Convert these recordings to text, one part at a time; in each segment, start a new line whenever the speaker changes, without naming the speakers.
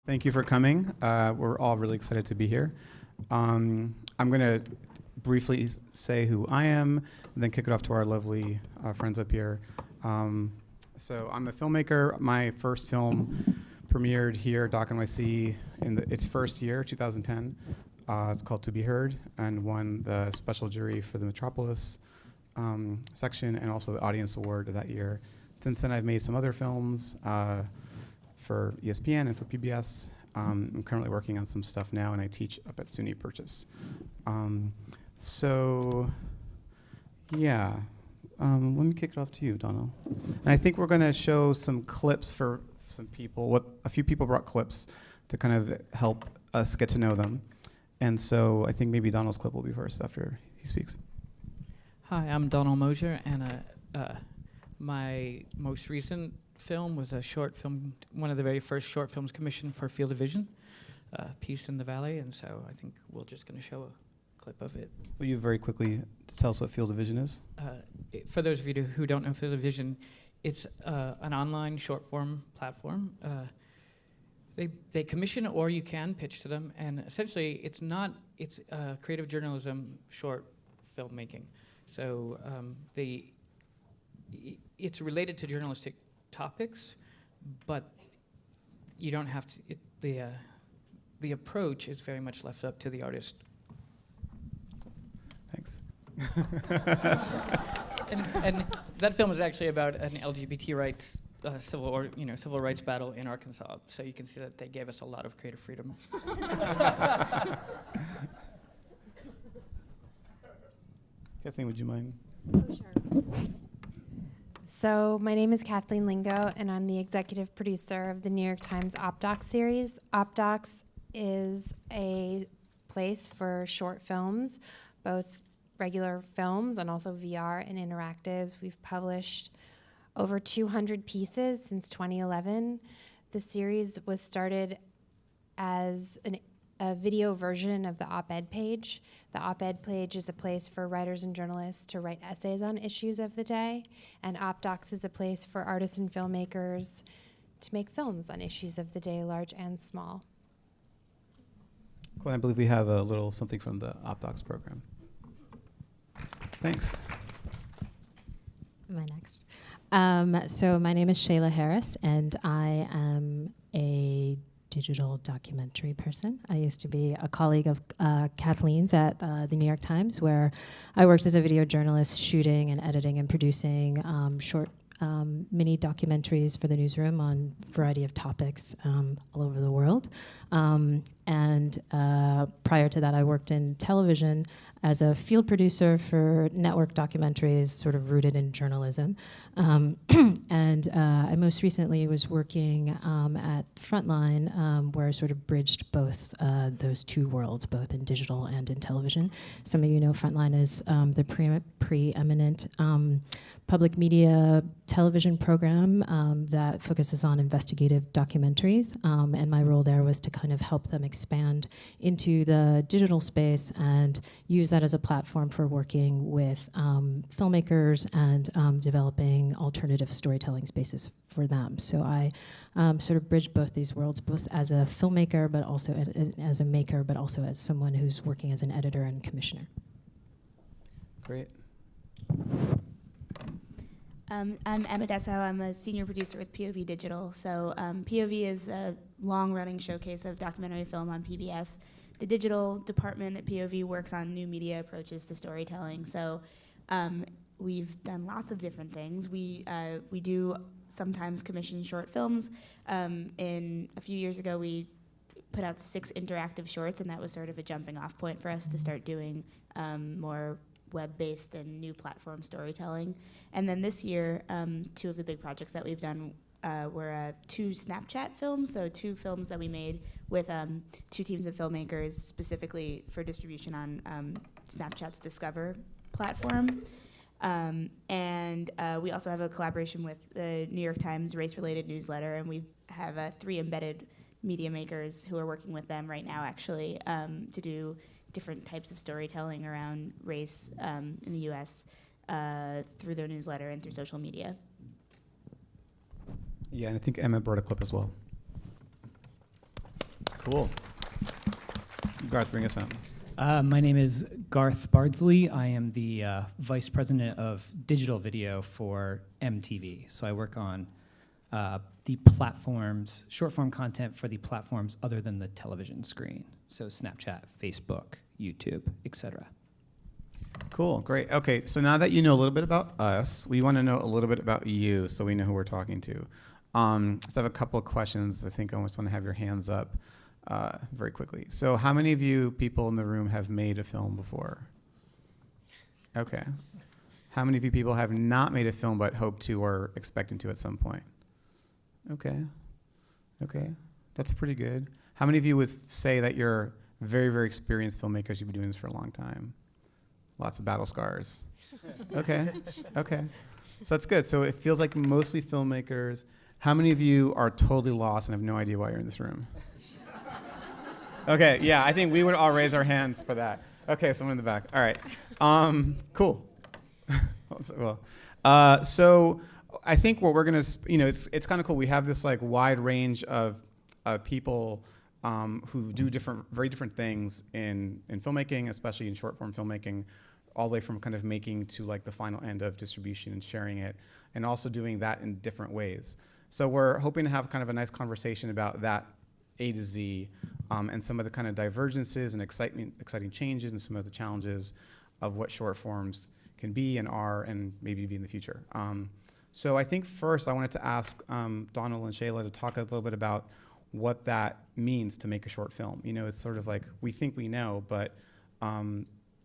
Thank you for coming. We're all really excited to be here. I'm going to briefly say who I am, and then kick it off to our lovely friends up here. So I'm a filmmaker. My first film premiered here, Doc NYC, in its first year, 2010. It's called To Be Heard, and won the special jury for the Metropolis section, and also the Audience Award of that year. Since then, I've made some other films for ESPN and for PBS. I'm currently working on some stuff now, and I teach up at SUNY Purchase. Let me kick it off to you, Donal. And I think we're going to show some clips for some people. A few people brought clips to kind of help us get to know them. And so I think maybe Donal's clip will be first after he speaks.
Hi, I'm Donal Mosher, and my most recent film was a short film, one of the very first short films commissioned for Field of Vision, Peace in the Valley, and so I think we're just going to show a clip of it.
Will you very quickly tell us what Field of Vision is?
For those of you who don't know Field of Vision, it's an online short form platform. They commission, or you can pitch to them, and essentially it's creative journalism short filmmaking. So it's related to journalistic topics, but you don't have to. The approach is very much left up to the artist.
Thanks.
and that film is actually about an LGBT rights civil rights battle in Arkansas. So you can see that they gave us a lot of creative freedom.
Kathleen, would you mind?
Oh, sure. So my name is Kathleen Lingo, and I'm the executive producer of the New York Times OpDocs series. OpDocs is a place for short films, both regular films and also VR and interactives. We've published over 200 pieces since 2011. The series was started as a video version of the op-ed page. The op-ed page is a place for writers and journalists to write essays on issues of the day, and OpDocs is a place for artists and filmmakers to make films on issues of the day, large and small.
Cool, I believe we have a little something from the OpDocs program. Thanks.
Am I next? So my name is Shayla Harris, and I am a digital documentary person. I used to be a colleague of Kathleen's at the New York Times, where I worked as a video journalist, shooting and editing and producing short mini documentaries for the newsroom on a variety of topics all over the world. And prior to that, I worked in television as a field producer for network documentaries, sort of rooted in journalism. And I most recently was working at Frontline, where I sort of bridged both those two worlds, both in digital and in television. Some of you know Frontline is the preeminent public media television program that focuses on investigative documentaries. And my role there was to kind of help them expand into the digital space and use that as a platform for working with filmmakers and developing alternative storytelling spaces for them. So I sort of bridge both these worlds, both as a filmmaker, but also as a maker, but also as someone who's working as an editor and commissioner.
Great.
I'm Emma Dessau. I'm a senior producer with POV Digital. So POV is a long-running showcase of documentary film on PBS. The digital department at POV works on new media approaches to storytelling. So we've done lots of different things. We do sometimes commission short films. In a few years ago, we put out 6 interactive shorts, and that was sort of a jumping-off point for us to start doing more web-based and new platform storytelling. And then this year, 2 of the big projects that we've done were 2 Snapchat films, so 2 films that we made with 2 teams of filmmakers specifically for distribution on Snapchat's Discover platform. And we also have a collaboration with the New York Times race-related newsletter, and we have 3 embedded media makers who are working with them right now, actually, to do different types of storytelling around race in the U.S. Through their newsletter and through social media.
Yeah, and I think Emma brought a clip as well. Cool. Garth, bring us on.
My name is Garth Bardsley. I am the Vice President of Digital Video for MTV. So I work on the platforms, short-form content for the platforms other than the television screen. So Snapchat, Facebook, YouTube, etc.
Cool, great. Okay, so now that you know a little bit about us, we want to know a little bit about you so we know who we're talking to. So I have a couple of questions. I think I just want to have your hands up very quickly. So how many of you people in the room have made a film before? Okay. How many of you people have not made a film but hope to or expecting to at some point? Okay. Okay. That's pretty good. How many of you would say that you're very, very experienced filmmakers? You've been doing this for a long time. Lots of battle scars. Okay. Okay. So that's good. So it feels like mostly filmmakers. How many of you are totally lost and have no idea why you're in this room? Okay. Yeah, I think we would all raise our hands for that. Okay, someone in the back. All right. Cool. Well, so I think what we're gonna, it's kind of cool. We have this like wide range of people who do very different things in filmmaking, especially in short form filmmaking, all the way from kind of making to like the final end of distribution and sharing it, and also doing that in different ways. So we're hoping to have kind of a nice conversation about that A to Z, and some of the kind of divergences and exciting changes and some of the challenges of what short forms can be and are and maybe be in the future. So I think first I wanted to ask Donal and Shayla to talk a little bit about what that means to make a short film. You know, it's sort of like we think we know, but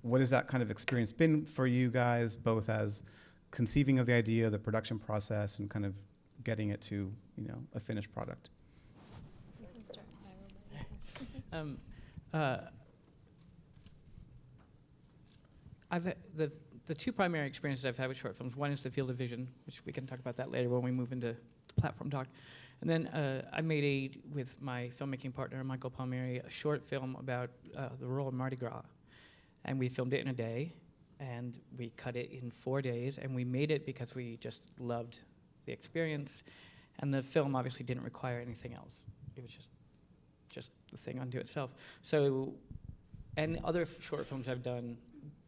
what has that kind of experience been for you guys, both as conceiving of the idea, the production process, and kind of getting it to, a finished product?
The two primary experiences I've had with short films, one is the field of vision, which we can talk about that later when we move into the platform talk. And then I made with my filmmaking partner, Michael Palmieri, a short film about the rural Mardi Gras. And we filmed it in a day, and we cut it in 4 days, and we made it because we just loved the experience. And the film obviously didn't require anything else. It was just the thing unto itself. So, and other short films I've done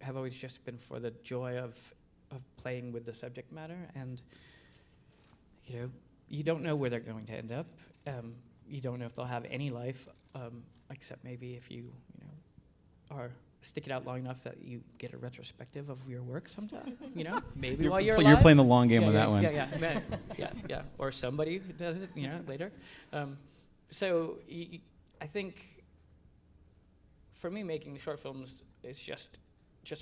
have always just been for the joy of playing with the subject matter. And, you don't know where they're going to end up. You don't know if they'll have any life, except maybe if you, stick it out long enough that you get a retrospective of your work sometime. Maybe while you're alive.
You're playing the long game with that one.
Yeah. Or somebody does it, later. So I think for me, making the short films is just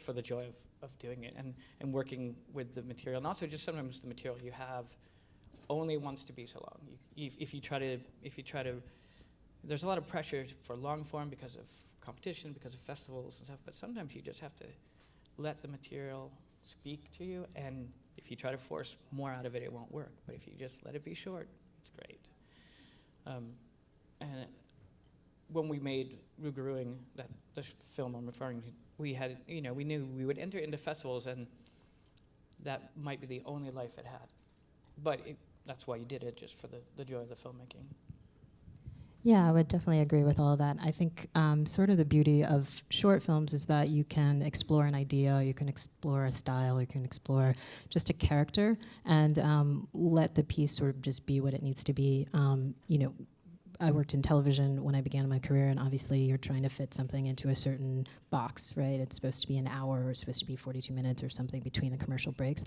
for the joy of doing it and working with the material, and also just sometimes the material you have only wants to be so long. If you try to, there's a lot of pressure for long form because of competition, because of festivals and stuff, but sometimes you just have to let the material speak to you, and if you try to force more out of it, it won't work. But if you just let it be short, it's great. And when we made Rougarou, the film I'm referring to, we had, we knew we would enter into festivals, and that might be the only life it had. But that's why you did it, just for the joy of the filmmaking.
Yeah, I would definitely agree with all of that. I think sort of the beauty of short films is that you can explore an idea, you can explore a style, you can explore just a character, and let the piece sort of just be what it needs to be. I worked in television when I began my career, and obviously you're trying to fit something into a certain box, right? It's supposed to be an hour, or it's supposed to be 42 minutes or something between the commercial breaks.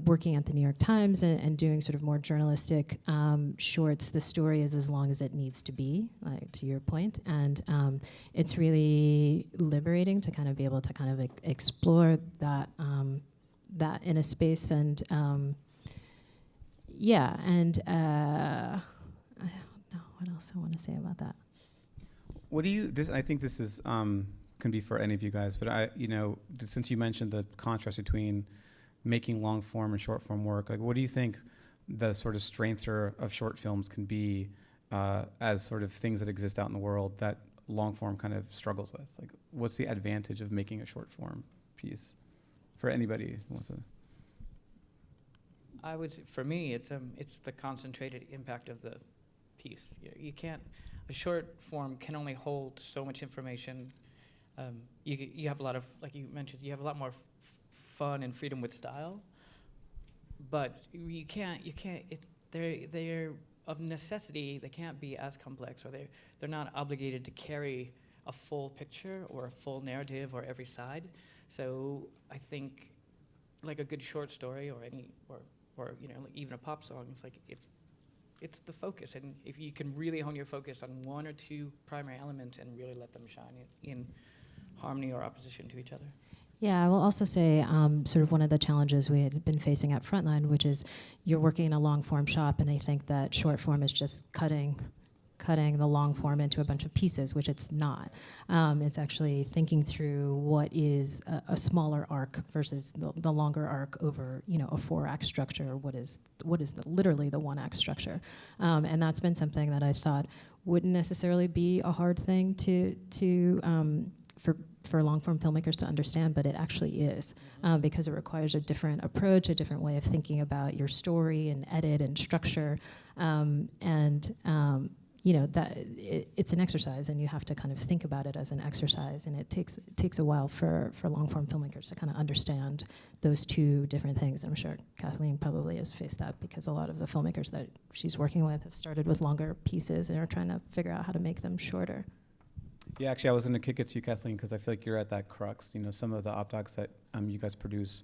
Working at the New York Times and doing sort of more journalistic shorts, the story is as long as it needs to be, to your point. And it's really liberating to kind of be able to kind of explore that in a space. And I don't know what else I want to say about that.
What do you, I think this is, can be for any of you guys, but since you mentioned the contrast between making long form and short form work, like what do you think the sort of strengths of short films can be as sort of things that exist out in the world that long form kind of struggles with? Like what's the advantage of making a short form piece for anybody who wants to?
For me, it's the concentrated impact of piece. You can't. A short form can only hold so much information. You have a lot of, like you mentioned, you have a lot more fun and freedom with style, but you can't. They're of necessity. They can't be as complex, or they're not obligated to carry a full picture or a full narrative or every side. So I think, like a good short story or like even a pop song, it's the focus, and if you can really hone your focus on one or two primary elements and really let them shine in harmony or opposition to each other.
Yeah, I will also say sort of one of the challenges we had been facing at Frontline, which is you're working in a long form shop and they think that short form is just cutting the long form into a bunch of pieces, which it's not. It's actually thinking through what is a smaller arc versus the longer arc over, a 4-act structure. What is literally the 1-act structure? And that's been something that I thought wouldn't necessarily be a hard thing for long-form filmmakers to understand, but it actually is, because it requires a different approach, a different way of thinking about your story and edit and structure, it's an exercise, and you have to kind of think about it as an exercise, and it takes a while for long-form filmmakers to kind of understand those two different things. I'm sure Kathleen probably has faced that, because a lot of the filmmakers that she's working with have started with longer pieces and are trying to figure out how to make them shorter.
Yeah, actually, I was going to kick it to you, Kathleen, because I feel like you're at that crux. Some of the op docs that you guys produce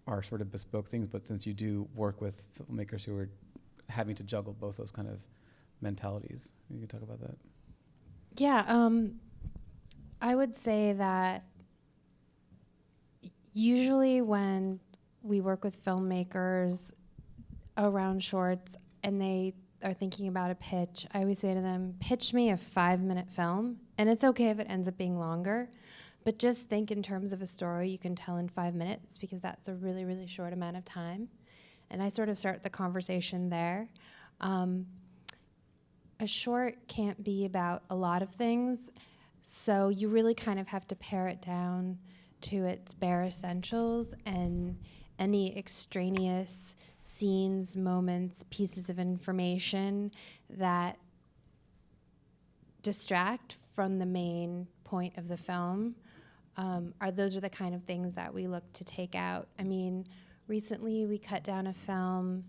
are sort of bespoke things, but since you do work with filmmakers who are having to juggle both those kind of mentalities, you can talk about that.
Yeah, I would say that usually when we work with filmmakers around shorts and they are thinking about a pitch, I always say to them, pitch me a 5-minute film, and it's okay if it ends up being longer, but just think in terms of a story you can tell in 5 minutes, because that's a really, really short amount of time. And I sort of start the conversation there. A short can't be about a lot of things, so you really kind of have to pare it down to its bare essentials, and any extraneous scenes, moments, pieces of information that distract from the main point of the film those are the kind of things that we look to take out. I mean, recently we cut down a film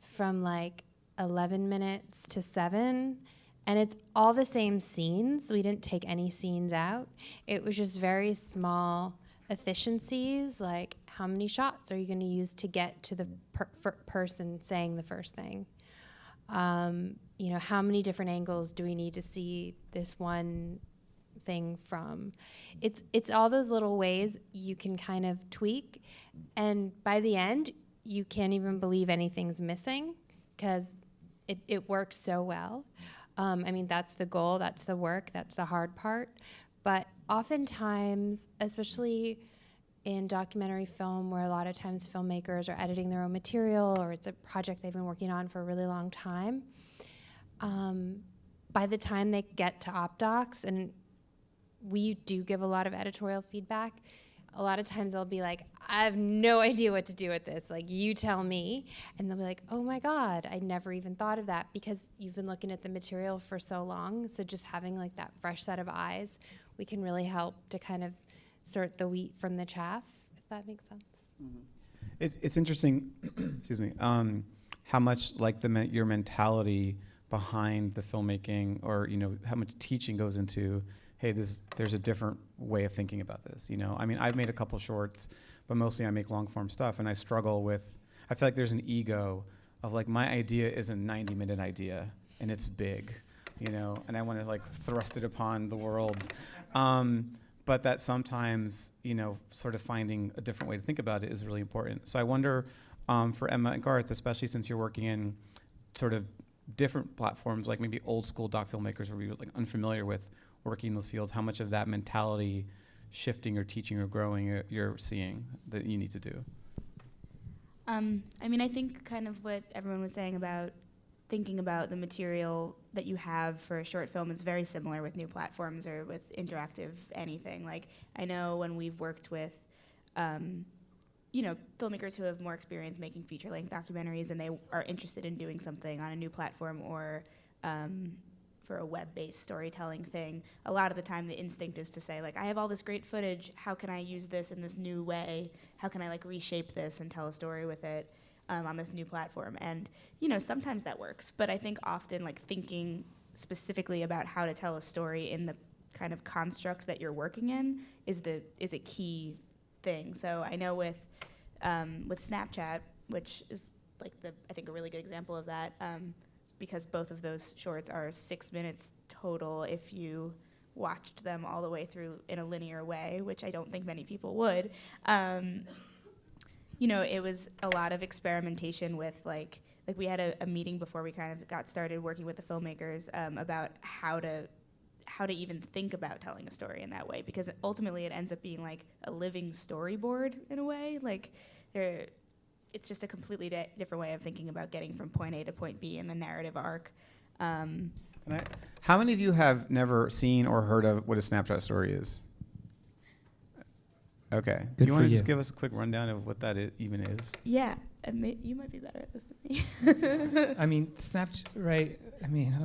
from like 11 minutes to 7, and it's all the same scenes. We didn't take any scenes out. It was just very small efficiencies, like how many shots are you going to use to get to the person saying the first thing? How many different angles do we need to see this one thing from? It's all those little ways you can kind of tweak, and by the end, you can't even believe anything's missing, because it works so well. That's the goal, that's the work, that's the hard part. But oftentimes, especially in documentary film, where a lot of times filmmakers are editing their own material, or it's a project they've been working on for a really long time, by the time they get to op docs, and we do give a lot of editorial feedback, a lot of times they'll be like, I have no idea what to do with this. Like, you tell me. And they'll be like, oh my God, I never even thought of that, because you've been looking at the material for so long. So just having like that fresh set of eyes, we can really help to kind of sort the wheat from the chaff, if that makes sense.
Mm-hmm. It's interesting, excuse me, how much like your mentality behind the filmmaking, or how much teaching goes into, hey, there's a different way of thinking about this. I've made a couple shorts, but mostly I make long form stuff, and I struggle with, I feel like there's an ego of like, my idea is a 90-minute idea and it's big, and I want to like thrust it upon the world. But that sometimes, sort of finding a different way to think about it is really important. So I wonder, for Emma and Garth, especially since you're working in sort of different platforms, like maybe old school doc filmmakers where we're like unfamiliar with working in those fields, how much of that mentality shifting or teaching or growing you're seeing that you need to do?
I think kind of what everyone was saying about thinking about the material that you have for a short film is very similar with new platforms or with interactive anything. Like, I know when we've worked with, filmmakers who have more experience making feature-length documentaries, and they are interested in doing something on a new platform or for a web-based storytelling thing, a lot of the time the instinct is to say, like, I have all this great footage, how can I use this in this new way? How can I, like, reshape this and tell a story with it on this new platform? And, you know, sometimes that works, but I think often, like, thinking specifically about how to tell a story in the kind of construct that you're working in is a key thing. So I know with Snapchat, which is, like, I think a really good example of that, because both of those shorts are 6 minutes total if you watched them all the way through in a linear way, which I don't think many people would. You know, it was a lot of experimentation with, like we had a meeting before we kind of got started working with the filmmakers about how to even think about telling a story in that way, because ultimately it ends up being like a living storyboard in a way. Like, it's just a completely different way of thinking about getting from point A to point B in the narrative arc.
How many of you have never seen or heard of what a Snapchat story is? Okay. Do you want to just give us a quick rundown of what that even is?
Yeah, you might be better at this than me.
I mean, Snapchat, right? I mean,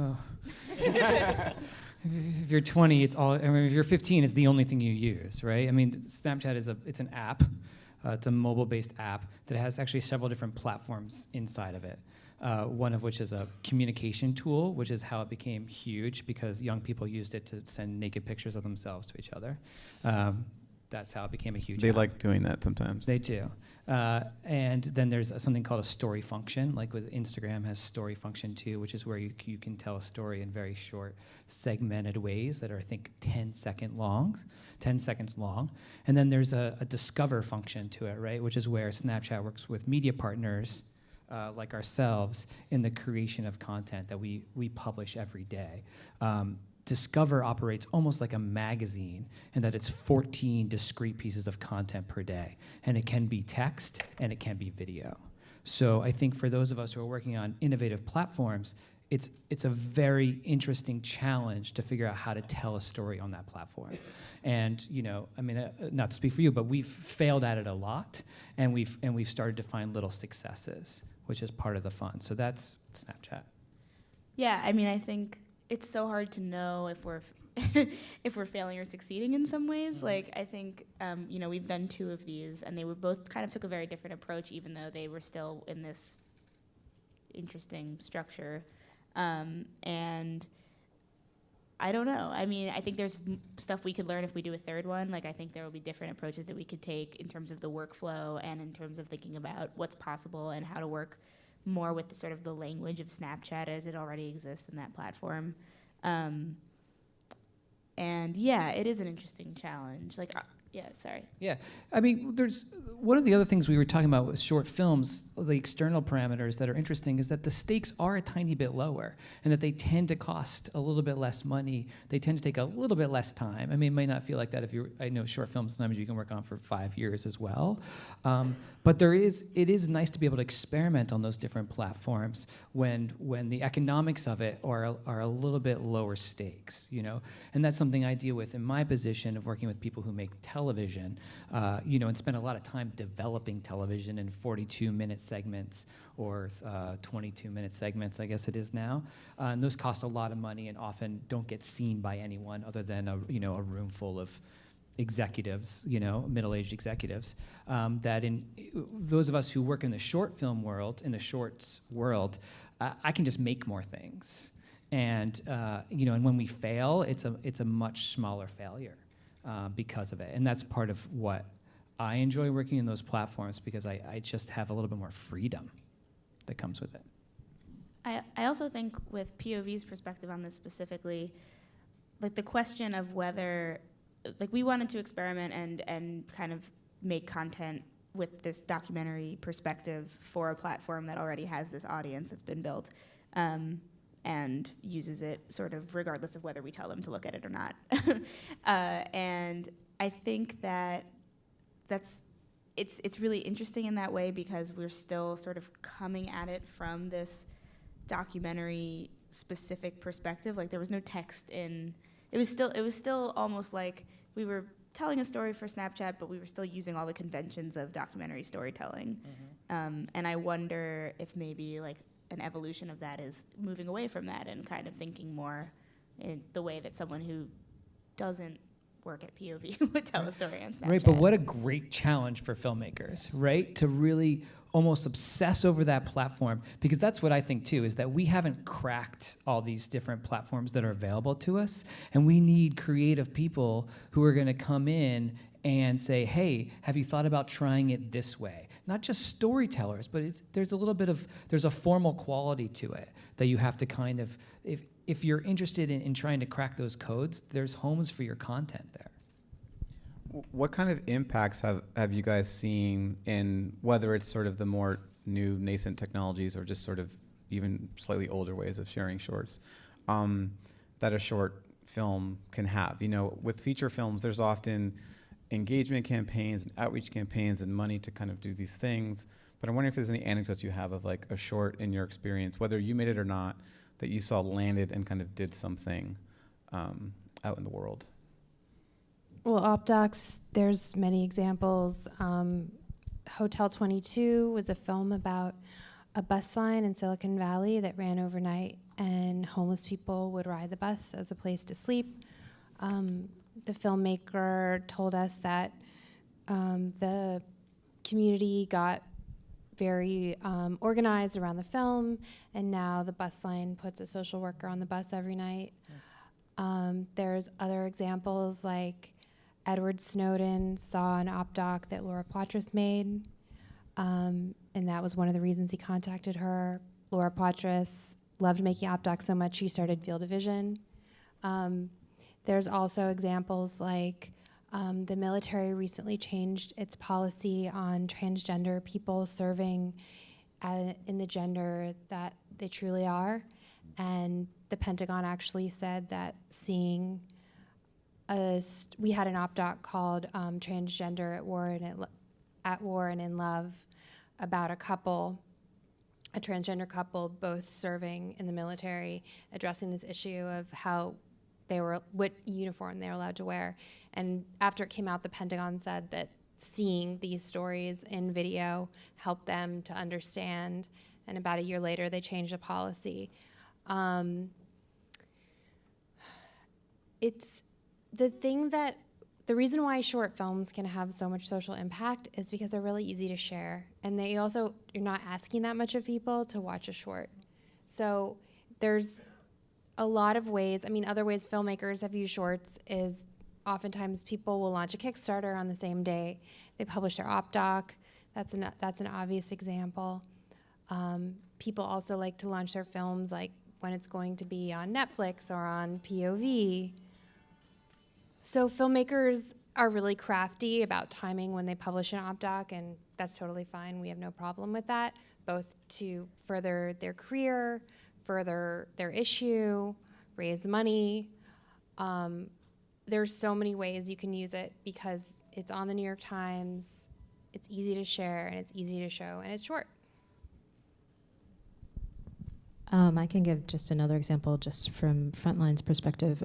if you're 20, it's all. I mean, if you're 15, it's the only thing you use, right? I mean, Snapchat it's an app. It's a mobile-based app that has actually several different platforms inside of it. One of which is a communication tool, which is how it became huge because young people used it to send naked pictures of themselves to each other. That's how it became a huge
They
app.
like doing that sometimes.
They do. And then there's something called a story function, like with Instagram has story function too, which is where you can tell a story in very short, segmented ways that are, I think, 10 seconds long. And then there's a discover function to it, right, which is where Snapchat works with media partners like ourselves in the creation of content that we publish every day. Discover operates almost like a magazine in that it's 14 discrete pieces of content per day. And it can be text and it can be video. So I think for those of us who are working on innovative platforms, it's a very interesting challenge to figure out how to tell a story on that platform. And, you know, I mean, not to speak for you, but we've failed at it a lot, and we've started to find little successes, which is part of the fun. So that's Snapchat.
Yeah, I mean, I think it's so hard to know if we're if we're failing or succeeding in some ways. Like, I think you know, we've done 2 of these, and they were both kind of took a very different approach, even though they were still in this interesting structure. And I don't know. I mean, I think there's stuff we could learn if we do a 3rd one. Like, I think there will be different approaches that we could take in terms of the workflow and in terms of thinking about what's possible and how to work more with the sort of the language of Snapchat as it already exists in that platform. And yeah, it is an interesting challenge. Like, yeah, sorry.
Yeah, I mean, there's one of the other things we were talking about with short films, the external parameters that are interesting is that the stakes are a tiny bit lower and that they tend to cost a little bit less money. They tend to take a little bit less time. I mean, it might not feel like that if I know short films sometimes you can work on for 5 years as well. But it is nice to be able to experiment on those different platforms when the economics of it are a little bit lower stakes, you know? And that's something I deal with in my position of working with people who make television, you know, and spend a lot of time developing television in 42-minute segments or 22-minute segments, I guess it is now. And those cost a lot of money and often don't get seen by anyone other than a room full of executives, you know, middle-aged executives. That in those of us who work in the short film world, in the shorts world, I can just make more things. And you know, and when we fail, it's a much smaller failure. Because of it. And that's part of what I enjoy working in those platforms, because I just have a little bit more freedom that comes with it.
I also think with POV's perspective on this specifically, like the question of whether, like we wanted to experiment and kind of make content with this documentary perspective for a platform that already has this audience that's been built. And uses it sort of regardless of whether we tell them to look at it or not. And I think it's really interesting in that way, because we're still sort of coming at it from this documentary specific perspective. Like, there was no text in, it was still almost like we were telling a story for Snapchat, but we were still using all the conventions of documentary storytelling. And I wonder if maybe like an evolution of that is moving away from that and kind of thinking more in the way that someone who doesn't work at POV would tell a story on Snapchat.
Right, but what a great challenge for filmmakers, right? To really almost obsess over that platform, because that's what I think too, is that we haven't cracked all these different platforms that are available to us, and we need creative people who are gonna come in and say, hey, have you thought about trying it this way? Not just storytellers, but there's a formal quality to it that you have to kind of, if you're interested in trying to crack those codes, there's homes for your content there.
What kind of impacts have you guys seen in, whether it's sort of the more new nascent technologies or just sort of even slightly older ways of sharing shorts, that a short film can have? You know, with feature films, there's often engagement campaigns and outreach campaigns and money to kind of do these things. But I'm wondering if there's any anecdotes you have of like a short in your experience, whether you made it or not, that you saw landed and kind of did something out in the world.
Well, OpDocs, there's many examples. Hotel 22 was a film about a bus line in Silicon Valley that ran overnight, and homeless people would ride the bus as a place to sleep. The filmmaker told us that the community got very organized around the film, and now the bus line puts a social worker on the bus every night. There's other examples like Edward Snowden saw an OpDoc that Laura Poitras made, and that was one of the reasons he contacted her. Laura Poitras loved making OpDocs so much she started Field of Vision. There's also examples like the military recently changed its policy on transgender people serving in the gender that they truly are, and the Pentagon actually said that seeing we had an OpDoc called Transgender at War and in Love, about a transgender couple both serving in the military, addressing this issue of what uniform they were allowed to wear. And after it came out, the Pentagon said that seeing these stories in video helped them to understand, and about a year later, they changed the policy. It's the reason why short films can have so much social impact is because they're really easy to share. And you're not asking that much of people to watch a short. So there's a lot of ways. I mean, other ways filmmakers have used shorts is oftentimes people will launch a Kickstarter on the same day they publish their OpDoc. That's an obvious example. People also like to launch their films like when it's going to be on Netflix or on POV. So filmmakers are really crafty about timing when they publish an OpDoc, and that's totally fine. We have no problem with that, both to further their career, further their issue, raise money. There's so many ways you can use it because it's on the New York Times, it's easy to share, and it's easy to show, and it's short.
I can give just another example just from Frontline's perspective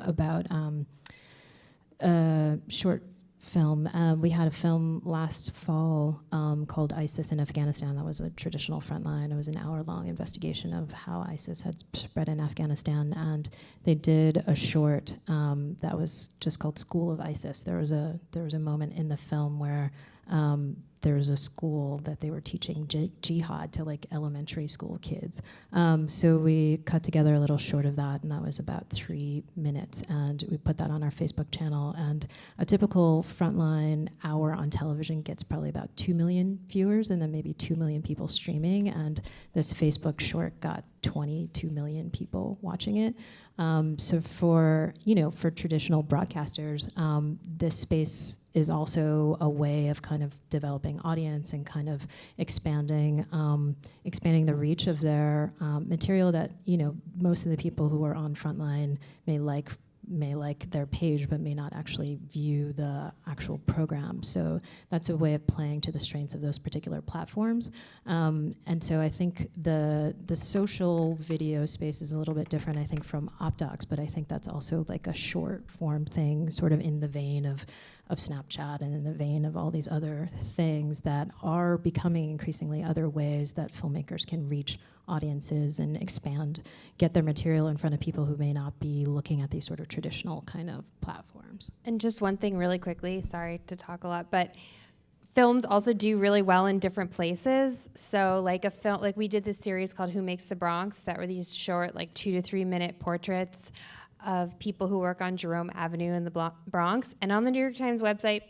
about short film. We had a film last fall called ISIS in Afghanistan. That was a traditional Frontline. It was an hour-long investigation of how ISIS had spread in Afghanistan, and they did a short that was just called School of ISIS. There was a moment in the film where there was a school that they were teaching jihad to like elementary school kids. So we cut together a little short of that, and that was about 3 minutes, and we put that on our Facebook channel. And a typical Frontline hour on television gets probably about 2 million viewers, and then maybe 2 million people streaming. And this Facebook short got 22 million people watching it. So for traditional broadcasters, this space is also a way of kind of developing audience and kind of expanding the reach of their material that most of the people who are on Frontline may like their page but may not actually view the actual program. So that's a way of playing to the strengths of those particular platforms. And so I think the social video space is a little bit different, I think, from OpDocs, but I think that's also like a short form thing, sort of in the vein of of Snapchat and in the vein of all these other things that are becoming increasingly other ways that filmmakers can reach audiences and expand, get their material in front of people who may not be looking at these sort of traditional kind of platforms.
And just one thing really quickly, sorry to talk a lot, but films also do really well in different places. So like a film, like we did this series called Who Makes the Bronx, that were these short, like 2 to 3 minute portraits of people who work on Jerome Avenue in the Bronx. And on the New York Times website,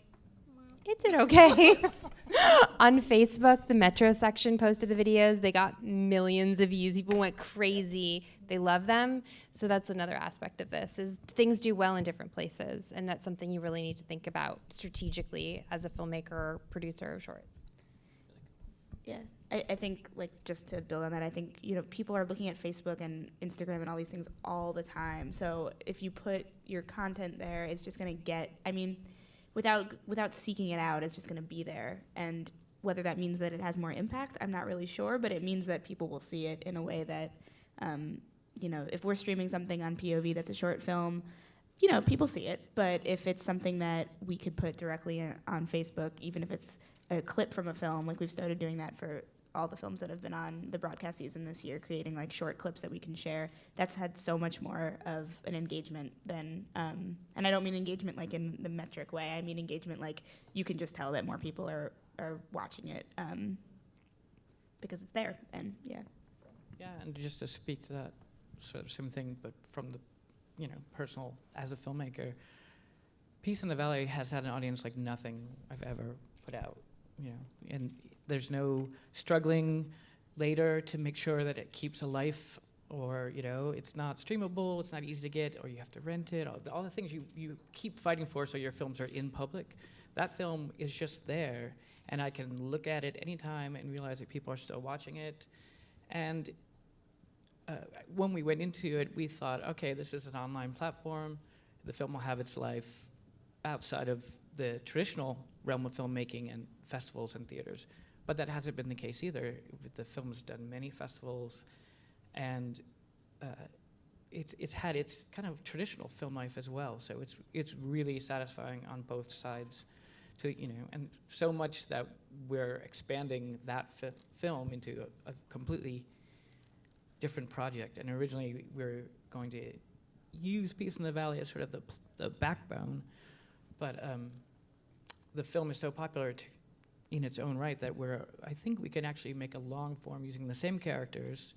it did okay. On Facebook, the Metro section posted the videos. They got millions of views. People went crazy. They love them. So that's another aspect of this, is things do well in different places. And that's something you really need to think about strategically as a filmmaker or producer of shorts.
Yeah, I think, like, just to build on that, I think, you know, people are looking at Facebook and Instagram and all these things all the time. So if you put your content there, it's just going to get, I mean, without seeking it out, it's just going to be there. And whether that means that it has more impact, I'm not really sure, but it means that people will see it in a way that, you know, if we're streaming something on POV that's a short film, you know, people see it. But if it's something that we could put directly on Facebook, even if it's a clip from a film, like we've started doing that for all the films that have been on the broadcast season this year, creating like short clips that we can share, that's had so much more of an engagement than, and I don't mean engagement like in the metric way, I mean engagement like you can just tell that more people are watching it because it's there, and yeah.
Yeah, and just to speak to that sort of same thing, but from the, you know, personal, as a filmmaker, Peace in the Valley has had an audience like nothing I've ever put out, you know, and there's no struggling later to make sure that it keeps alive, or, you know, it's not streamable, it's not easy to get, or you have to rent it, all the things you keep fighting for so your films are in public. That film is just there, and I can look at it anytime and realize that people are still watching it. And when we went into it, we thought, okay, this is an online platform. The film will have its life outside of the traditional realm of filmmaking and festivals and theaters. But that hasn't been the case either. The film has done many festivals, and it's had its kind of traditional film life as well. So it's really satisfying on both sides, to, you know, and so much that we're expanding that film into a completely different project. And originally we were going to use Peace in the Valley as sort of the backbone, but the film is so popular in its own right that I think we can actually make a long form using the same characters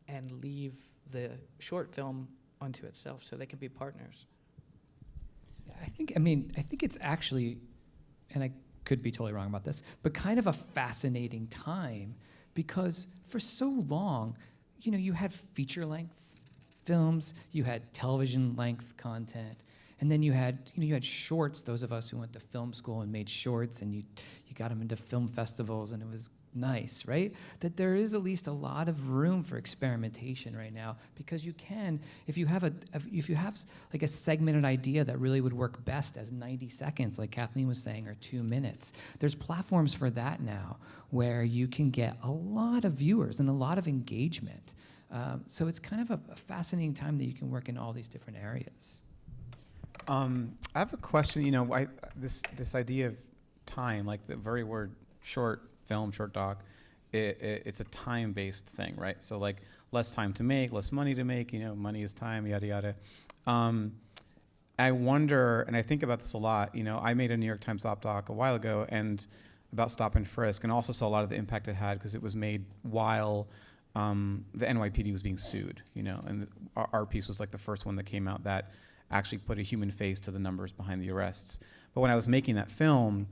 and leave the short film unto itself, so they can be partners.
Yeah, I think it's actually, and I could be totally wrong about this, but kind of a fascinating time, because for so long, you know, you had feature-length films, you had television-length content, and then you had shorts. Those of us who went to film school and made shorts, and you got them into film festivals, and it was nice, right? That there is at least a lot of room for experimentation right now, because you can, if you have like a segmented idea that really would work best as 90 seconds, like Kathleen was saying, or 2 minutes. There's platforms for that now, where you can get a lot of viewers and a lot of engagement. So it's kind of a fascinating time that you can work in all these different areas.
I have a question. You know, this idea of time, like the very word short film, short doc, it's a time-based thing, right? So like less time to make, less money to make. You know, money is time, yada yada. I wonder, and I think about this a lot. You know, I made a New York Times op doc a while ago, and about stop and frisk, and also saw a lot of the impact it had because it was made while the NYPD was being sued. You know, and our piece was like the first one that came out that actually put a human face to the numbers behind the arrests. But when I was making that film,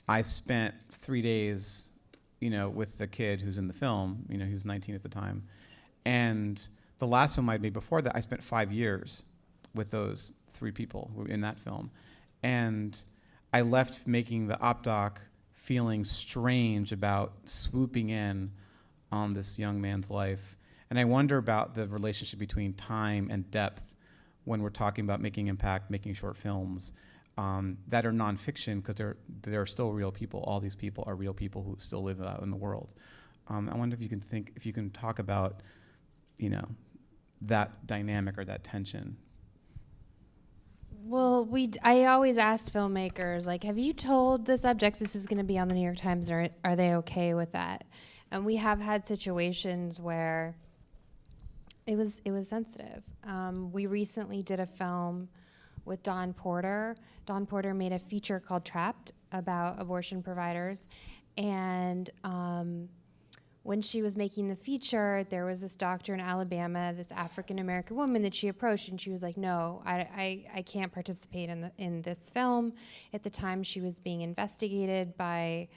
I spent 3 days, you know, with the kid who's in the film, you know, he was 19 at the time. And the last film I'd made before that, I spent 5 years with those 3 people who were in that film. And I left making the op doc feeling strange about swooping in on this young man's life. And I wonder about the relationship between time and depth when we're talking about making impact, making short films that are nonfiction, because they're still real people. All these people are real people who still live out in the world. I wonder if you can talk about, you know, that dynamic or that tension.
Well, I always ask filmmakers, like, have you told the subjects this is going to be on the New York Times, or are they okay with that? And we have had situations where it was sensitive. We recently did a film with Dawn Porter. Dawn Porter made a feature called Trapped about abortion providers. And when she was making the feature, there was this doctor in Alabama, this African-American woman that she approached, and she was like, no, I can't participate in this film. At the time, she was being investigated by,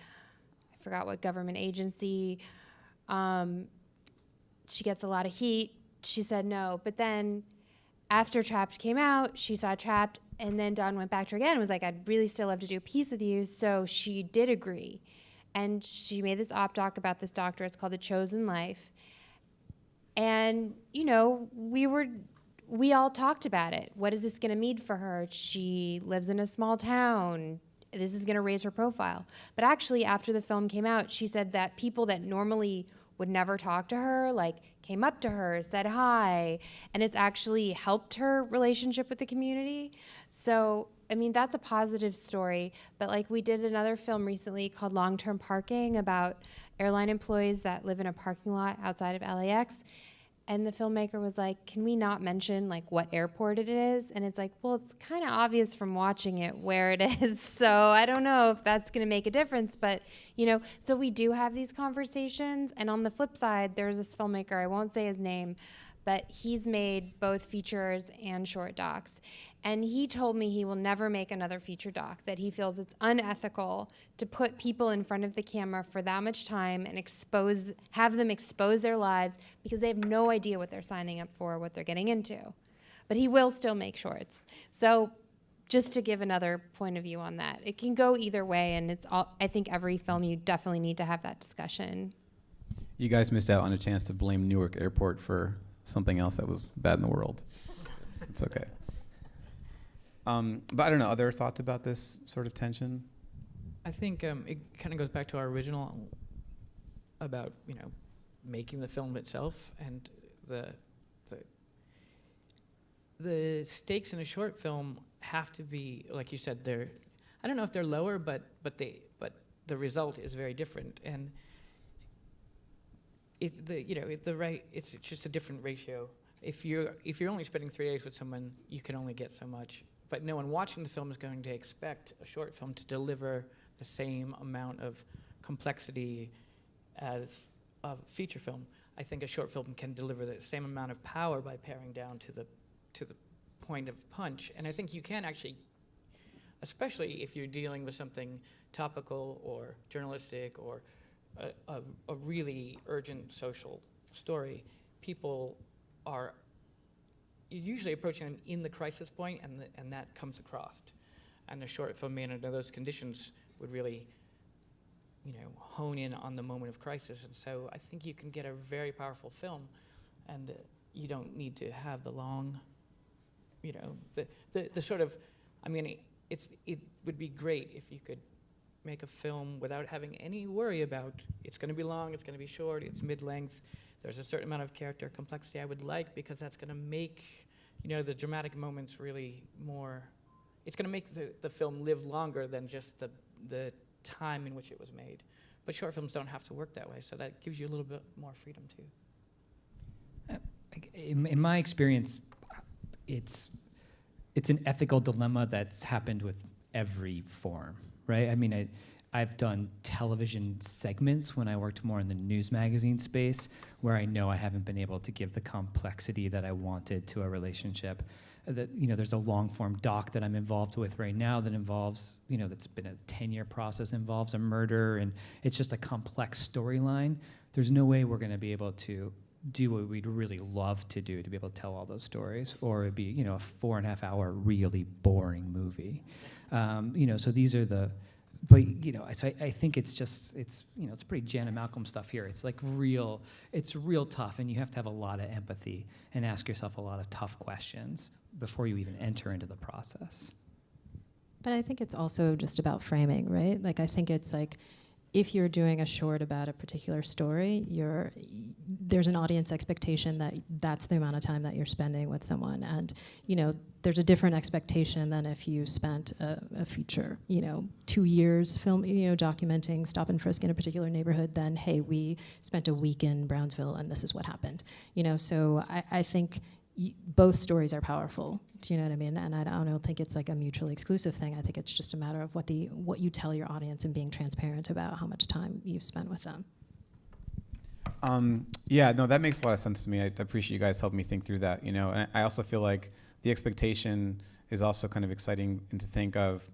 I forgot what government agency. She gets a lot of heat. She said no. But then after Trapped came out, she saw Trapped, and then Dawn went back to her again and was like, I'd really still love to do a piece with you. So she did agree. And she made this op-doc about this doctor. It's called The Chosen Life. And, you know, we all talked about it. What is this going to mean for her? She lives in a small town. This is going to raise her profile. But actually, after the film came out, she said that people that normally would never talk to her, like, came up to her, said hi, and it's actually helped her relationship with the community. So, I mean, that's a positive story. But like, we did another film recently called Long-Term Parking about airline employees that live in a parking lot outside of LAX. And the filmmaker was like, can we not mention like what airport it is? And it's like, well, it's kind of obvious from watching it where it is. So I don't know if that's going to make a difference. But, you know, so we do have these conversations. And on the flip side, there's this filmmaker, I won't say his name, but he's made both features and short docs. And he told me he will never make another feature doc, that he feels it's unethical to put people in front of the camera for that much time and have them expose their lives because they have no idea what they're signing up for, what they're getting into. But he will still make shorts. So just to give another point of view on that, it can go either way, and I think every film you definitely need to have that discussion.
You guys missed out on a chance to blame Newark Airport for something else that was bad in the world. It's okay. But I don't know, other thoughts about this sort of tension?
I think it kind of goes back to our original about, you know, making the film itself, and the stakes in a short film have to be, like you said, I don't know if they're lower, but the result is very different, and it's just a different ratio. If you're only spending 3 days with someone, you can only get so much. But no one watching the film is going to expect a short film to deliver the same amount of complexity as a feature film. I think a short film can deliver the same amount of power by paring down to the point of punch. And I think you can actually, especially if you're dealing with something topical or journalistic or a really urgent social story, people are usually approaching them in the crisis point, and that comes across. And a short film made under those conditions would really, you know, hone in on the moment of crisis. And so I think you can get a very powerful film, and you don't need to have the long, you know, the sort of, I mean, it would be great if you could make a film without having any worry about it's going to be long, it's going to be short, it's mid-length. There's a certain amount of character complexity I would like, because that's going to make, you know, the dramatic moments really more. It's going to make the film live longer than just the time in which it was made. But short films don't have to work that way, so that gives you a little bit more freedom too.
In my experience, it's an ethical dilemma that's happened with every form, right? I mean, I've done television segments when I worked more in the news magazine space, where I know I haven't been able to give the complexity that I wanted to a relationship. You know, there's a long form doc that I'm involved with right now that involves, you know, that's been a 10-year process, involves a murder, and it's just a complex storyline. There's no way we're going to be able to do what we'd really love to do, to be able to tell all those stories, or it'd be, you know, a 4.5-hour really boring movie. You know, so these are the. But, you know, so I think it's you know, it's pretty Jan and Malcolm stuff here. It's like it's real tough, and you have to have a lot of empathy and ask yourself a lot of tough questions before you even enter into the process.
But I think it's also just about framing, right? Like, I think it's like, if you're doing a short about a particular story, there's an audience expectation that that's the amount of time that you're spending with someone. And, there's a different expectation than if you spent a feature, 2 years documenting stop and frisk in a particular neighborhood, then, hey, we spent a week in Brownsville and this is what happened. So I think both stories are powerful. Do you know what I mean? And I don't think it's like a mutually exclusive thing. I think it's just a matter of what you tell your audience and being transparent about how much time you've spent with them.
Yeah, no, that makes a lot of sense to me. I appreciate you guys helping me think through that. And I also feel like the expectation is also kind of exciting, and to think of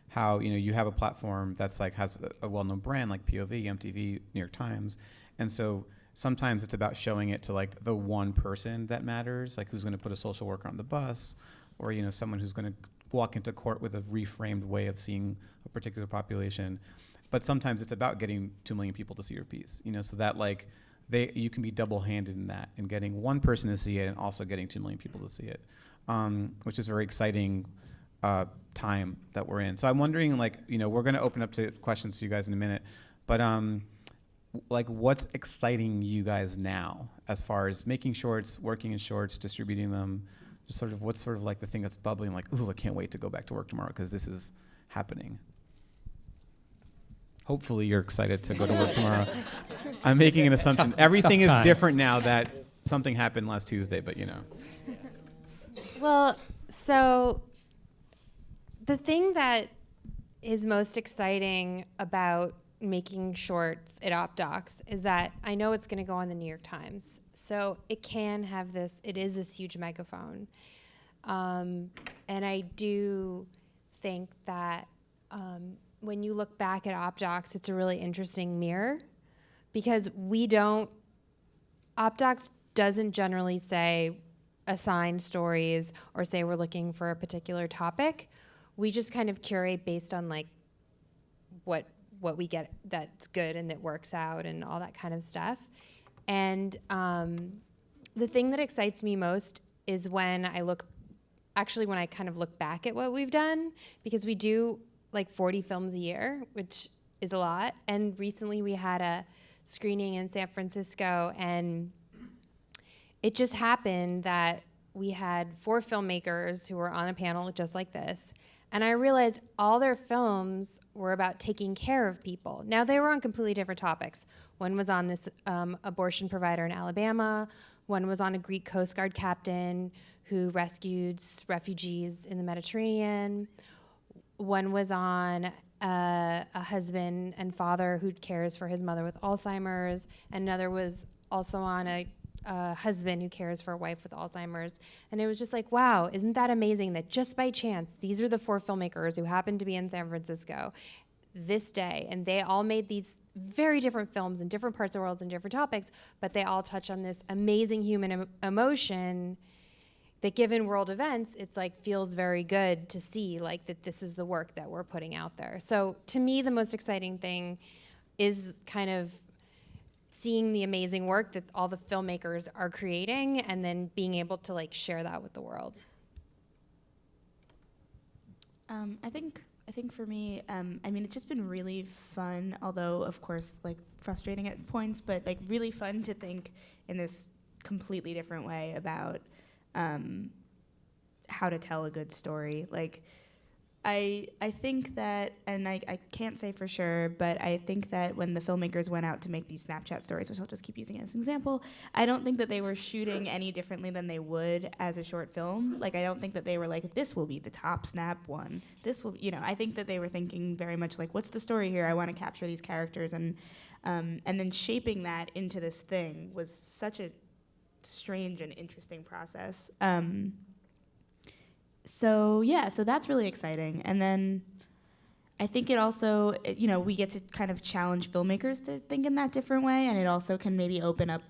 how you have a platform that's like has a well-known brand like POV, MTV, New York Times, and so sometimes it's about showing it to like the one person that matters, like who's going to put a social worker on the bus, or someone who's going to walk into court with a reframed way of seeing a particular population. But sometimes it's about getting 2 million people to see your piece, so that like you can be double-handed in that, and getting one person to see it and also getting 2 million people to see it, which is very exciting time that we're in. So I'm wondering, like, we're going to open up to questions to you guys in a minute, but like, what's exciting you guys now as far as making shorts, working in shorts, distributing them? Just what's sort of like the thing that's bubbling, like, ooh, I can't wait to go back to work tomorrow because this is happening. Hopefully you're excited to go to work tomorrow. I'm making an assumption. Everything is different now that something happened last Tuesday, but
Well, so the thing that is most exciting about making shorts at OpDocs is that I know it's going to go on the New York Times. So it is this huge megaphone. And I do think that when you look back at OpDocs, it's a really interesting mirror, because OpDocs doesn't generally say assign stories or say we're looking for a particular topic. We just kind of curate based on like what we get that's good and that works out and all that kind of stuff. And the thing that excites me most is when I kind of look back at what we've done, because we do like 40 films a year, which is a lot. And recently we had a screening in San Francisco, and it just happened that we had 4 filmmakers who were on a panel just like this. And I realized all their films were about taking care of people. Now, they were on completely different topics. One was on this abortion provider in Alabama. One was on a Greek Coast Guard captain who rescued refugees in the Mediterranean. One was on a husband and father who cares for his mother with Alzheimer's. Another was also on a husband who cares for a wife with Alzheimer's. And it was just like, wow, isn't that amazing that just by chance, these are the 4 filmmakers who happened to be in San Francisco this day, and they all made these very different films in different parts of the world and different topics, but they all touch on this amazing human emotion that, given world events, it's like feels very good to see like that this is the work that we're putting out there. So to me, the most exciting thing is kind of seeing the amazing work that all the filmmakers are creating, and then being able to like share that with the world.
I think for me, it's just been really fun, although of course like frustrating at points, but like really fun to think in this completely different way about how to tell a good story. Like, I think that, and I can't say for sure, but I think that when the filmmakers went out to make these Snapchat stories, which I'll just keep using as an example, I don't think that they were shooting any differently than they would as a short film. Like, I don't think that they were like, this will be the top Snap one. This will, I think that they were thinking very much like, what's the story here? I want to capture these characters, and then shaping that into this thing was such a strange and interesting process. So that's really exciting. And then I think it also, we get to kind of challenge filmmakers to think in that different way, and it also can maybe open up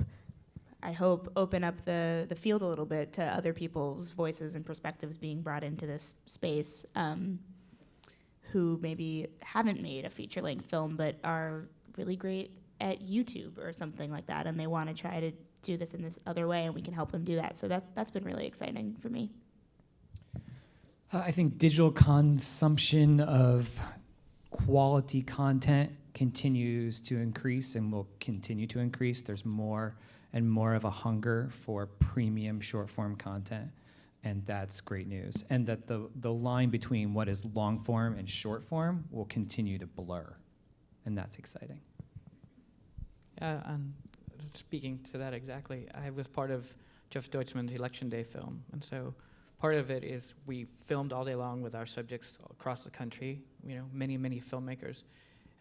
the field a little bit to other people's voices and perspectives being brought into this space, who maybe haven't made a feature-length film but are really great at YouTube or something like that, and they want to try to do this in this other way, and we can help them do that. So that's been really exciting for me.
I think digital consumption of quality content continues to increase and will continue to increase. There's more and more of a hunger for premium short form content, and that's great news. And that the line between what is long form and short form will continue to blur, and that's exciting.
And speaking to that exactly, I was part of Jeff Deutschman's Election Day film, and so part of it is we filmed all day long with our subjects across the country, many, many filmmakers,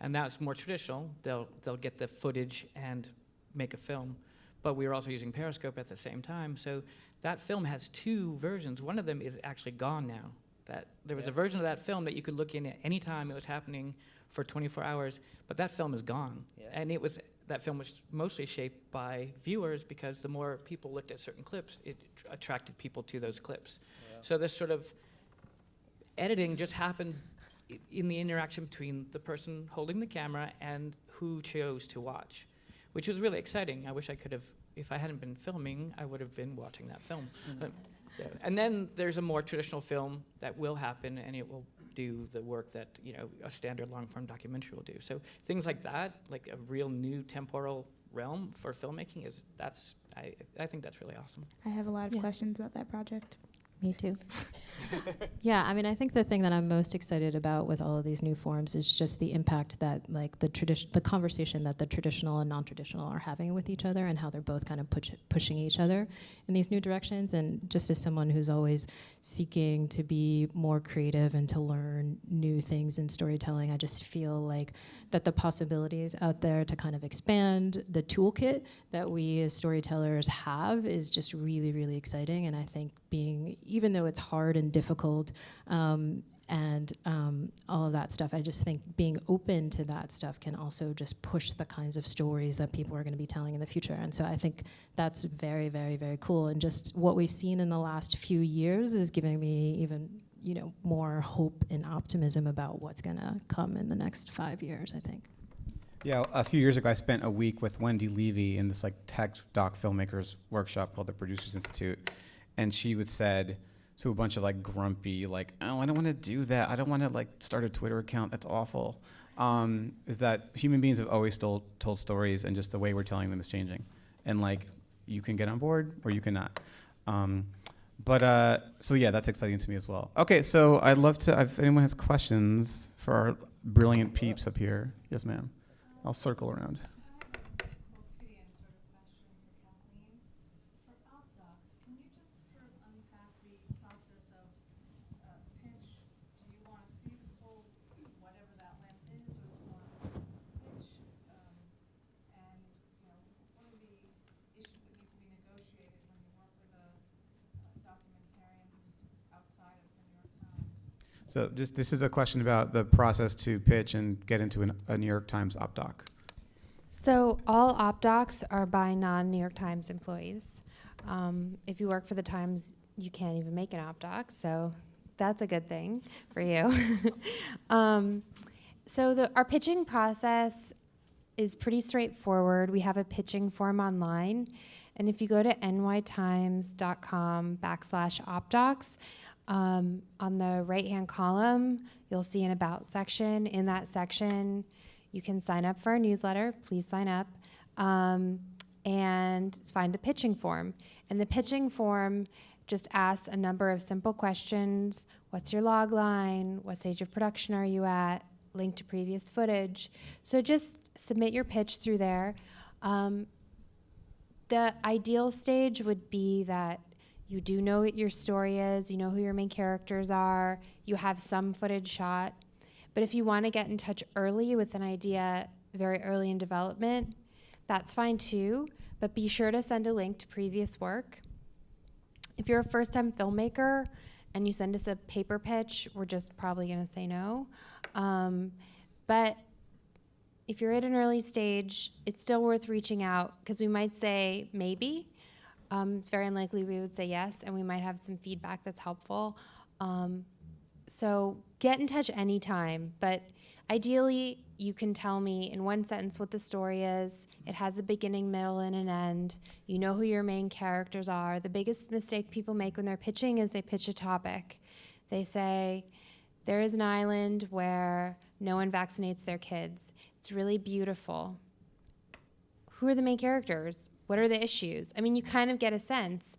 and that's more traditional. They'll get the footage and make a film, but we were also using Periscope at the same time, so that film has 2 versions. One of them is actually gone now. That there was a version of that film that you could look in at any time. It was happening for 24 hours, but that film is gone. Yeah. And that film was mostly shaped by viewers, because the more people looked at certain clips, it attracted people to those clips. Yeah. So this sort of editing just happened in the interaction between the person holding the camera and who chose to watch, which was really exciting. I wish I could have, if I hadn't been filming, I would have been watching that film. Yeah. And then there's a more traditional film that will happen, and it will do the work that a standard long-form documentary will do. So things like that, like a real new temporal realm for filmmaking, I think that's really awesome.
I have a lot of questions about that project.
Me too. Yeah, I mean, I think the thing that I'm most excited about with all of these new forms is just the impact that, like, the conversation that the traditional and non-traditional are having with each other, and how they're both kind of pushing each other in these new directions. And just as someone who's always seeking to be more creative and to learn new things in storytelling, I just feel like that the possibilities out there to kind of expand the toolkit that we as storytellers have is just really, really exciting. And I think even though it's hard and difficult, and all of that stuff, I just think being open to that stuff can also just push the kinds of stories that people are going to be telling in the future. And so I think that's very, very, very cool. And just what we've seen in the last few years is giving me even more hope and optimism about what's going to come in the next 5 years, I think.
Yeah, a few years ago, I spent a week with Wendy Levy in this tech doc filmmakers workshop called the Producers Institute, and she said to a bunch of grumpy, oh, I don't want to do that. I don't want to start a Twitter account. That's awful. Is that human beings have always told stories, and just the way we're telling them is changing. And you can get on board or you cannot. So yeah, that's exciting to me as well. Okay, so I'd love to, if anyone has questions for our brilliant peeps up here. Yes, ma'am. I'll circle around. So this is a question about the process to pitch and get into a New York Times op doc.
So all op docs are by non-New York Times employees. If you work for the Times, you can't even make an op doc, so that's a good thing for you. So our pitching process is pretty straightforward. We have a pitching form online, and if you go to nytimes.com/opdocs, on the right-hand column, you'll see an About section. In that section, you can sign up for our newsletter. Please sign up. And find the pitching form. And the pitching form just asks a number of simple questions. What's your log line? What stage of production are you at? Link to previous footage. So just submit your pitch through there. The ideal stage would be that you do know what your story is, you know who your main characters are, you have some footage shot. But if you want to get in touch early with an idea very early in development, that's fine too, but be sure to send a link to previous work. If you're a first-time filmmaker and you send us a paper pitch, we're just probably going to say no. But if you're at an early stage, it's still worth reaching out, because we might say maybe. It's very unlikely we would say yes, and we might have some feedback that's helpful. So get in touch anytime, but ideally you can tell me in one sentence what the story is. It has a beginning, middle, and an end. You know who your main characters are. The biggest mistake people make when they're pitching is they pitch a topic. They say, there is an island where no one vaccinates their kids. It's really beautiful. Who are the main characters? What are the issues? I mean, you kind of get a sense.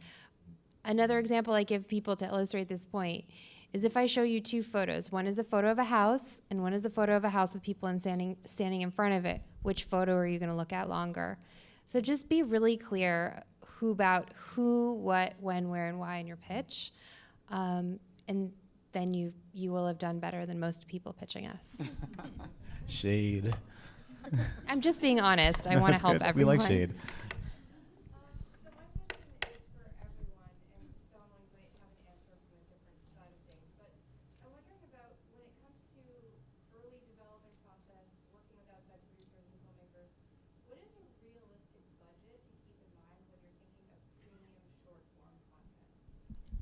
Another example I give people to illustrate this point is if I show you two photos. One is a photo of a house, and one is a photo of a house with people standing in front of it. Which photo are you going to look at longer? So just be really clear about who, what, when, where, and why in your pitch. And then you will have done better than most people pitching us.
Shade.
I'm just being honest. I
No,
want to
that's
help
good.
everyone.
We like shade.
So my question is for everyone, and Donal might have an answer from a different side of things, but I'm wondering about when it comes to early development process, working with outside producers and filmmakers, what is a realistic budget to keep in mind when you're thinking of premium short form content?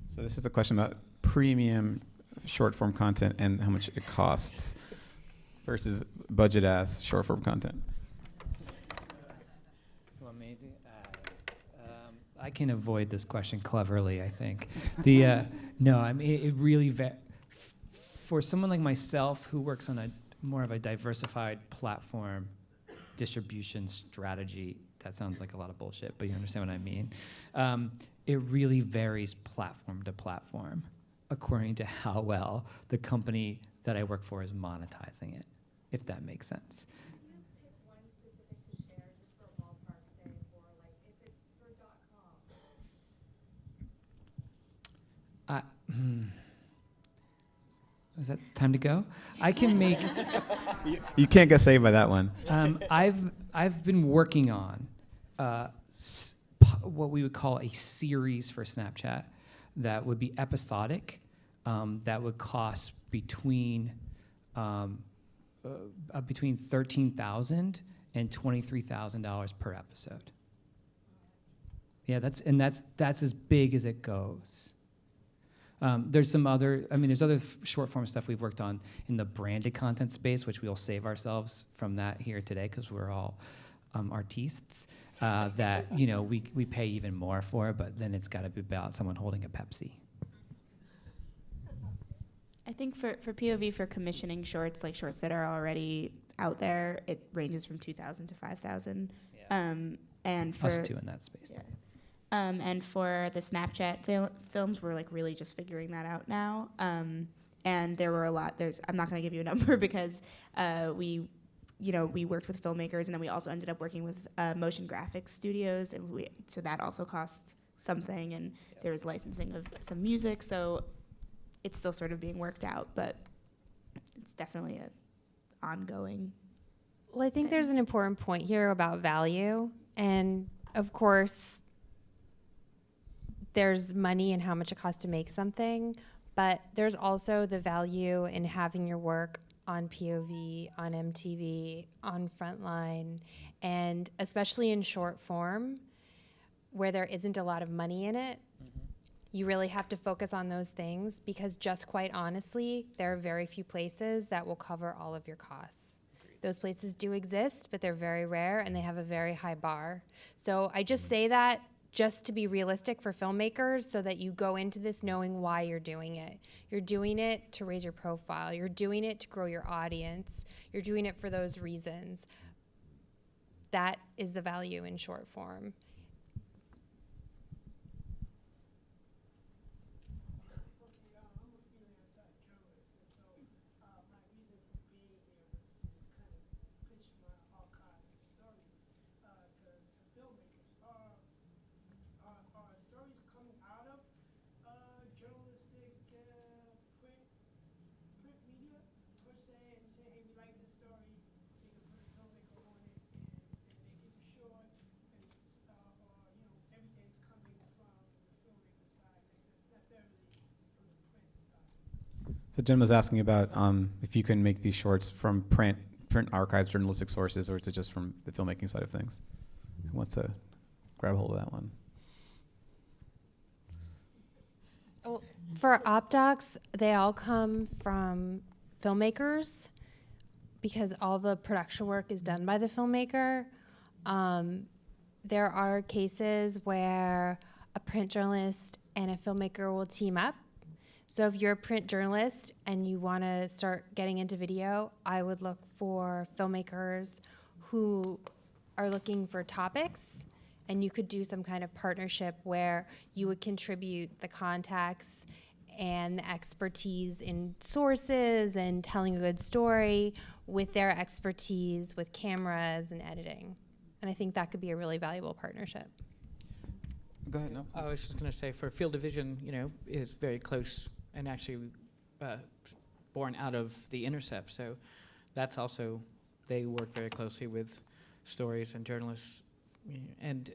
So this is a question about premium short form content and how much it costs versus budget ass short form content.
Amazing. I can avoid this question cleverly, I think. The no, I mean it really for someone like myself who works on a more of a diversified platform distribution strategy. That sounds like a lot of bullshit, but you understand what I mean. It really varies platform to platform according to how well the company that I work for is monetizing it, if that makes sense.
Can you pick one specific to share, just for a ballpark, say, for like if it's for .com?
Is that time to go? I can make.
You can't get saved by that one.
I've been working on what we would call a series for Snapchat that would be episodic, that would cost between $13,000 and $23,000 per episode. Yeah, that's as big as it goes. There's other short form stuff we've worked on in the branded content space, which we'll save ourselves from that here today because we're all artistes. That we pay even more for, but then it's got to be about someone holding a Pepsi.
I think for POV, for commissioning shorts, like shorts that are already out there, it ranges from 2,000 to 5,000.
Yeah.
And for
us too in that space.
Yeah. And for the Snapchat films, we're like really just figuring that out now. And there were a lot. I'm not going to give you a number because we worked with filmmakers, and then we also ended up working with motion graphics studios, and so that also cost something. And there was licensing of some music, so it's still sort of being worked out, but it's definitely an ongoing.
Well, I think there's an important point here about value. And of course, there's money in how much it costs to make something, but there's also the value in having your work on POV, on MTV, on Frontline, and especially in short form, where there isn't a lot of money in it. You really have to focus on those things because just quite honestly, there are very few places that will cover all of your costs. Those places do exist, but they're very rare and they have a very high bar. So I just say that just to be realistic for filmmakers so that you go into this knowing why you're doing it. You're doing it to raise your profile. You're doing it to grow your audience. You're doing it for those reasons. That is the value in short form.
So Jen was asking about if you can make these shorts from print archives, journalistic sources, or is it just from the filmmaking side of things? Who wants to grab hold of that one?
Well, for op-docs, they all come from filmmakers because all the production work is done by the filmmaker. There are cases where a print journalist and a filmmaker will team up. So if you're a print journalist and you want to start getting into video, I would look for filmmakers who are looking for topics, and you could do some kind of partnership where you would contribute the contacts and the expertise in sources and telling a good story with their expertise with cameras and editing. And I think that could be a really valuable partnership.
Go ahead, no.
I was just going to say, for field division, is very close and actually born out of The Intercept. So that's also, they work very closely with stories and journalists. And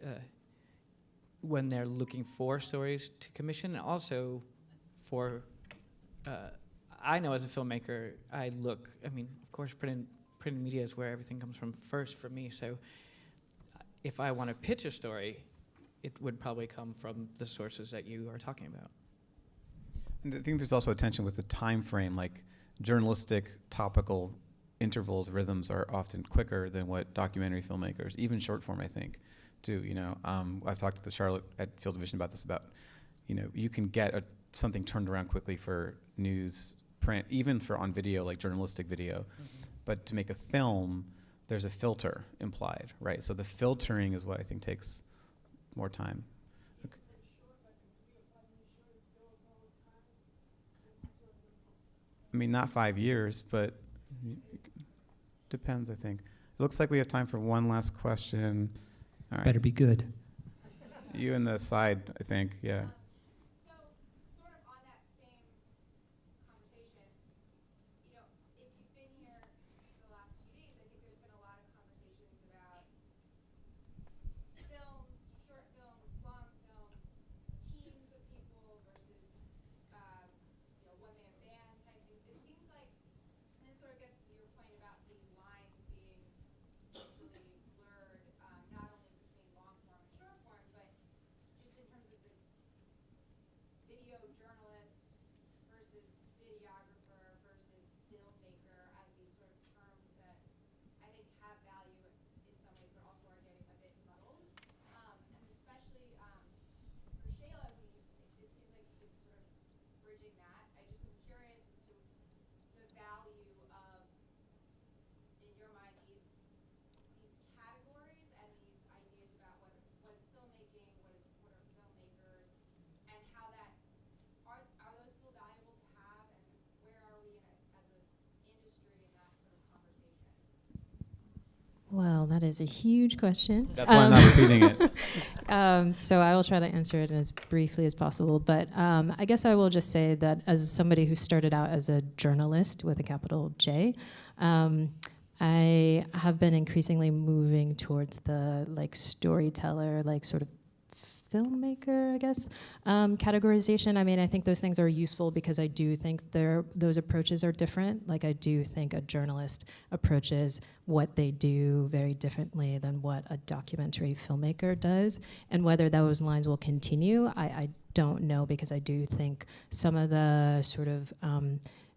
when they're looking for stories to commission, and also for, I know as a filmmaker, of course, print media is where everything comes from first for me. So if I want to pitch a story, it would probably come from the sources that you are talking about.
And I think there's also a tension with the time frame, like journalistic, topical intervals, rhythms are often quicker than what documentary filmmakers, even short form, I think, do. I've talked to Charlotte at Field Division about this, you can get something turned around quickly for news, print, even for on video, like journalistic video. Mm-hmm. But to make a film, there's a filter implied, right? So the filtering is what I think takes more time. Okay. I mean, not 5 years, but depends, I think. It looks like we have time for one last question. All right.
Better be good.
You in the side, I think, yeah.
So, sort of on that same conversation, if you've been here the last few days, I think there's been a lot of conversations about films, short films, long films, teams of people versus, one-man band type things. It seems like, and this sort of gets to your point about these lines being potentially blurred, not only between long form and short form, but just in terms of the video journalist versus videographer versus filmmaker as these sort of terms that I think have value in some ways, but also are getting a bit muddled. And especially for Shayla, it seems like you've been sort of bridging that. I just am curious as to the value of, in your mind, these categories and these ideas about what is filmmaking, what are filmmakers, and how that are those still valuable to have, and where are we as an industry in that sort of conversation?
Well, that is a huge question.
That's why I'm not repeating it.
So I will try to answer it as briefly as possible. But I guess I will just say that as somebody who started out as a journalist with a capital J, I have been increasingly moving towards the storyteller, sort of filmmaker, I guess, categorization. I mean, I think those things are useful because I do think those approaches are different. I do think a journalist approaches what they do very differently than what a documentary filmmaker does. And whether those lines will continue, I don't know, because I do think some of the sort of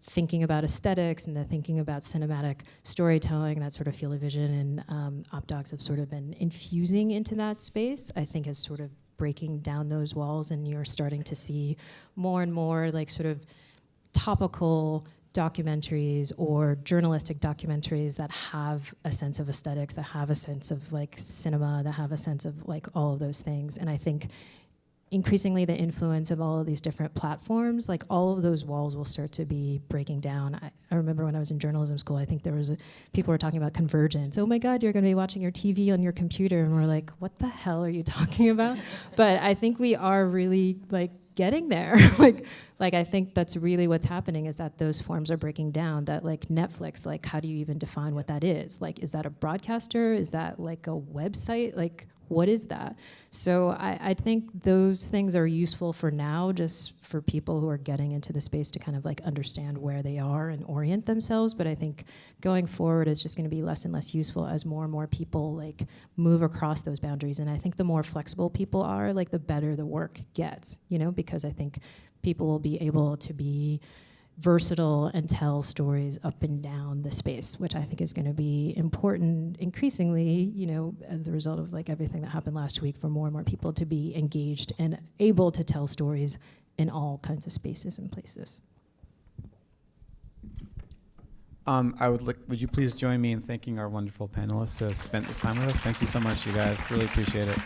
thinking about aesthetics and the thinking about cinematic storytelling, that sort of field of vision and OpDocs have sort of been infusing into that space, I think has sort of breaking down those walls, and you're starting to see more and more sort of topical documentaries or journalistic documentaries that have a sense of aesthetics, that have a sense of cinema, that have a sense of all of those things. And I think increasingly the influence of all of these different platforms, all of those walls will start to be breaking down. I remember when I was in journalism school, I think there was people were talking about convergence. Oh my God, you're going to be watching your TV on your computer. And we're like, what the hell are you talking about? But I think we are really getting there. I think that's really what's happening, is that those forms are breaking down, that Netflix, how do you even define what that is? Is that a broadcaster? Is that a website? What is that? So I think those things are useful for now, just for people who are getting into the space to kind of understand where they are and orient themselves. But I think going forward is just going to be less and less useful as more and more people move across those boundaries. And I think the more flexible people are, the better the work gets, because I think people will be able to be versatile and tell stories up and down the space, which I think is going to be important increasingly, as the result of everything that happened last week, for more and more people to be engaged and able to tell stories in all kinds of spaces and places.
Would you please join me in thanking our wonderful panelists who spent this time with us? Thank you so much, you guys. Really appreciate it.